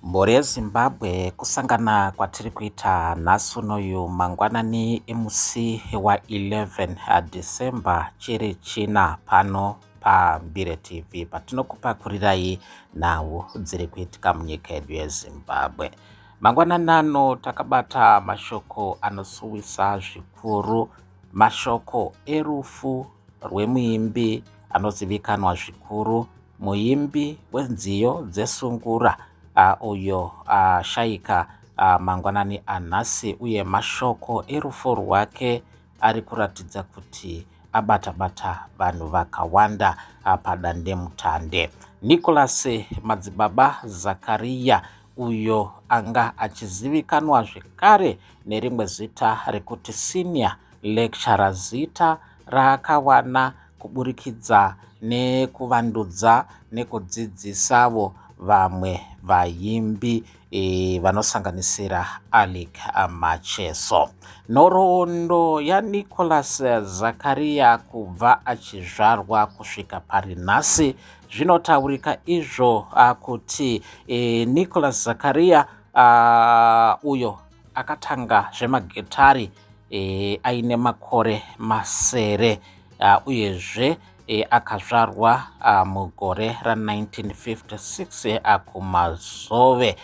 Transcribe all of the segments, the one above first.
Mbori yeZimbabwe kusangana kwatiri kuita nhasi unoyu mangwanani emusi wa 11 December chiri china pano paMbire TV patinokupakurirai nhau dziri kuitika munyika yedu yeZimbabwe. Mangwanani ano takabata mashoko anosuwisa zvikuru, mashoko erufu rwemuimbi anozivikanwa zvikuru, muimbi wenziyo dzesungura uyo shaika mangwanani anhasi, uye mashoko erufu rwake ari kuratidza kuti abata-bata vanhu vakawanda padandemutande. Nicholas Madzibaba Zakaria uyo anga achizivikanwa zvekare nerimwe zita rekuti senior lecturer, zita raakawana kuburikidza nekuvandudza nekudzidzisavo vamwe vaimbi vanosanganisira Alec Macheso. Nhoroondo yaNicholas Zakaria kubva achizvarwa kusvika pari nhasi zvinotaurika izvo kuti Nicholas Zakaria uyo akatanga zvemagitari aine makore masere, uyezve akazvarwa mugore ra1956 kuMazove.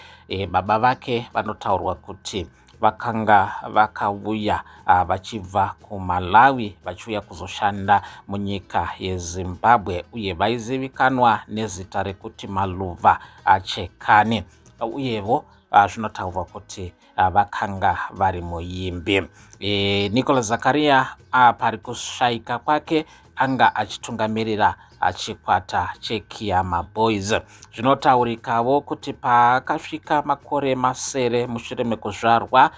Baba vake vanotaurwa kuti vakanga vakauya vachibva kuMalawi vachiuya kuzoshanda munyika yeZimbabwe, uye vaizivikanwa nezita rekuti Maluva Chekani, uyevo zvinotaurwa kuti vakanga vari muimbi. Nicholas Zakaria pari kushaika kwake anga achitungamirira chikwata cheKiama Boys. Zvinotaurikawo kuti paakasvika makore masere mushure mekuzvarwa,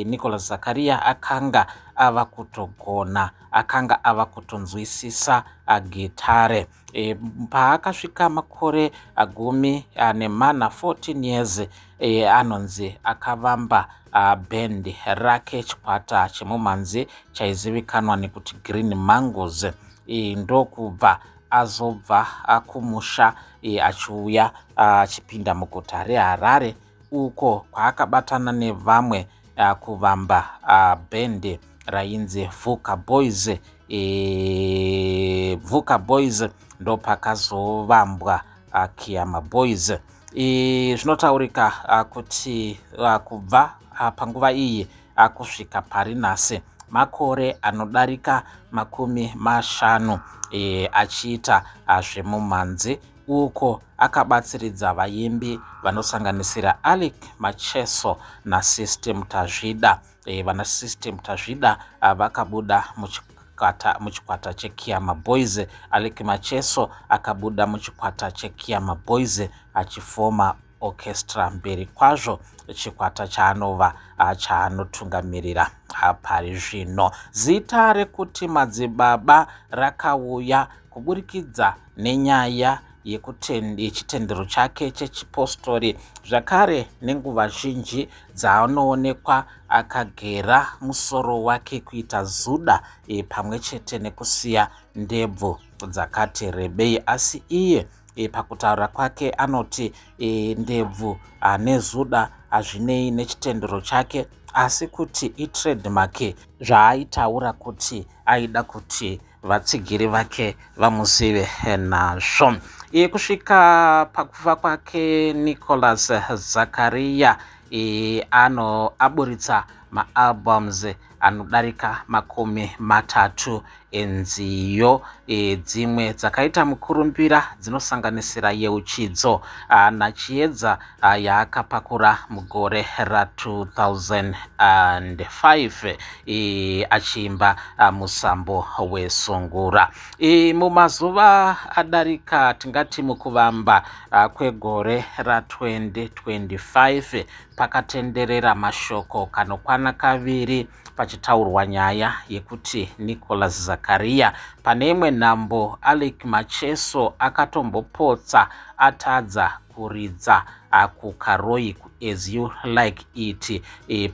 Nicholas Zakaria akanga ava kutogona, akanga ava kutonzwisisa gitare. Paakasvika makore 14 years, anonzi akavamba bendi rake, chikwata chemumanzi chaizivikanwa nekuti Green Mangoes. Ndokubva azobva akumusha achiuya achipinda muguta reHarare, uko kwaakabatana nevamwe kuvamba bendi rainzi Vuka Boys. Vuka Boys ndopakazovambwa Kiama Boys. Zvinotaurika kuti kubva panguva iyi kusvika pari nhasi makore anodarika 50 achiita zvemumanzi, uko akabatsiridza vaimbi vanosanganisira Alec Macheso naSystem Tazvida. Vana System Tazvida vakabuda muchikwata cheKiama Boys. Alec Macheso akabuda muchikwata cheKiama Boys achifoma orchestra mberi kwazvo chikwata chaanova chaanotungamirira pari zvino. Zita rekuti Madzibaba rakauya kuburikidza nenyaya yechitendero chake chechipostori, zvakare nenguva zhinji dzaanoonekwa akagera musoro wake kuita zuda pamwe chete nekusiya ndebvu dzakati rebei, asi iye pakutaura kwake anoti ndebvu nezuda hazvinei nechitendero chake, asi kuti itrademark zvaaitaura kuti aida kuti vatsigiri vake vamuzive nazvo. Kusvika pakufa kwake, Nicholas Zakaria aburitsa maalbums anodarika 30 enziyo, dzimwe dzakaita mukurumbira dzinosanganisira Yeuchidzo naChiedza yaakapakura mugore ra2005 achiimba musambo weSungura. Mumazuva adarika, tingati mukuvamba kwegore ra2025, pakatenderera mashoko kanokwana kaviri pachitaurwa nyaya yekuti Nicholas Zakaria pane imwe nhambo Alec Macheso akatombopotsa atadza kuridza kuKaroi As You Like It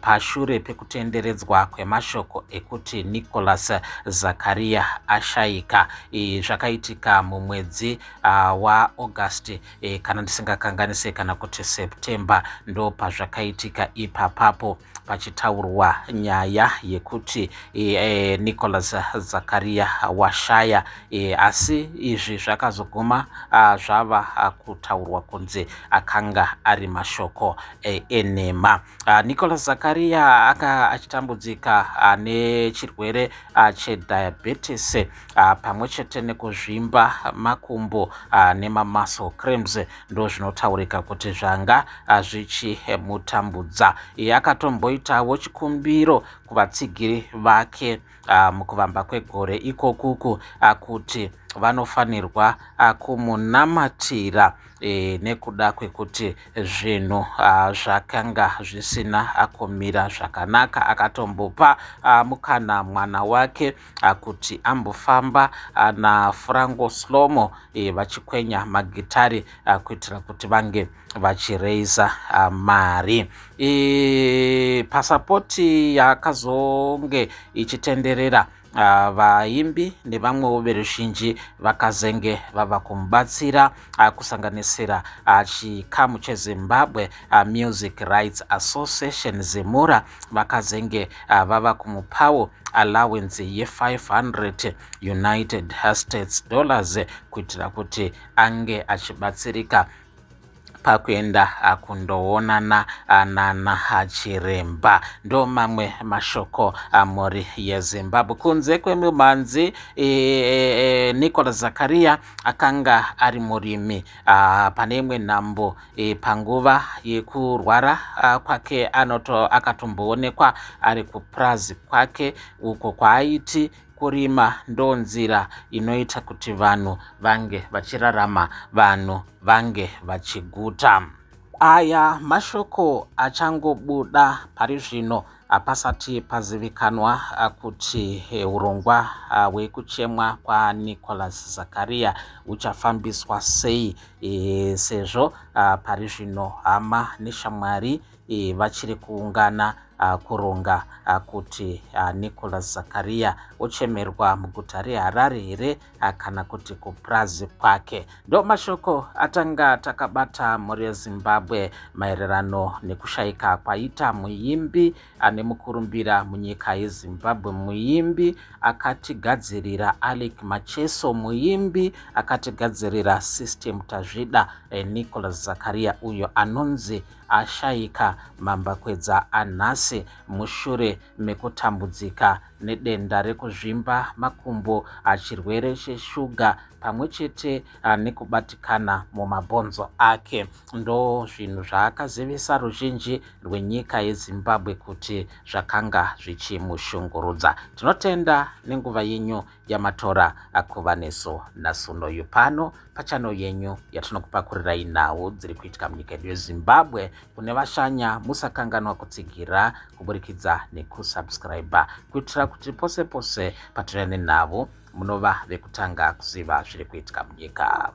pashure pekutenderedzwa kwemashoko ekuti Nicholas Zakaria ashayika. Zvakaitika mumwedzi waAugust kana ndisingakanganise kana kuti September ndo pazvakaitika ipapapo pachitaurwa nyaya yekuti Nicholas Zakaria washaya, asi izvi zvakazoguma zvava kutaurwa kunze akanga ari mashoko enema. Nicholas Zakaria achitambudzika nechirwere chediabetes pamwe chete nekuzvimba makumbo nemamuscle cramps ndo zvinotaurika kuti zvanga zvichimutambudza. Akatomboitawo chikumbiro kuvatsigiri vake mukuvamba kwegore ikokuku kuti vanofanirwa kumunamatira nekuda kwekuti zvinhu zvakanga zvisina kumira zvakanaka. Akatombopa mukana mwana wake kuti ambofamba naFranco Slomo vachikwenya magitari kuitira kuti vange vachireisa mari. Pasapoti yakazonge ichitenderera vaimbi nevamwewo veruzhinji vakazenge vava kumubatsira kusanganisira chikamu cheZimbabwe Music Rights Association Zemura vakazenge vava kumupawo allowance ye$500 United States dollars kuitira kuti ange achibatsirika pakuenda kundoonana nana chiremba. Ndo mamwe mashoko mhuri yeZimbabwe. Kunze kwemimhanzi Nicholas Zakaria akanga ari murimi pane imwe nhambo panguva yekurwara kwake akatomboonekwa ari kupurazi kwake uko kwaaiti kurima ndo nzira inoita kuti vanhu vange vachirarama, vanhu vange vachiguta. Aya mashoko achangobuda pari zvino pasati pazivikanwa kuti urongwa hwekuchemwa kwaNicholas Zakaria uchafambiswa sei, sezvo pari zvino hama neshamwari vachiri kuungana kuronga kuti Nicholas Zakaria ochemerwa muguta reHarare here kana kuti kupurazi kwake. Ndo mashoko atanga takabata mhuri yeZimbabwe maererano nekushayika kwaita muimbi ane mukurumbira munyika yeZimbabwe, muimbi akatigadzirira Alec Macheso, muimbi akatigadzirira System Tazvida, Nicholas Zakaria uyo anonzi ashayika mambakwedza anhasi mushure mekutambudzika nedenda rekuzvimba makumbo, chirwere cheshuga pamwe chete nekubatikana mumabhonzo ake. Ndo zvinhu zvaakazivisa ruzhinji rwenyika yeZimbabwe kuti zvakanga zvichimushungurudza. Tinotenda nenguva yenyu yamatora kuva nesu naSunoyu pano pachano yenyu yatinokupakurirai nhau dziri kuitika munyika yedu yeZimbabwe. Kune vashanya musakanganwa kutsigira kuburikidza nekusubscribe kuitira kuti pose pose patinoenda nenhau munova vekutanga kuziva zviri kuitika munyika.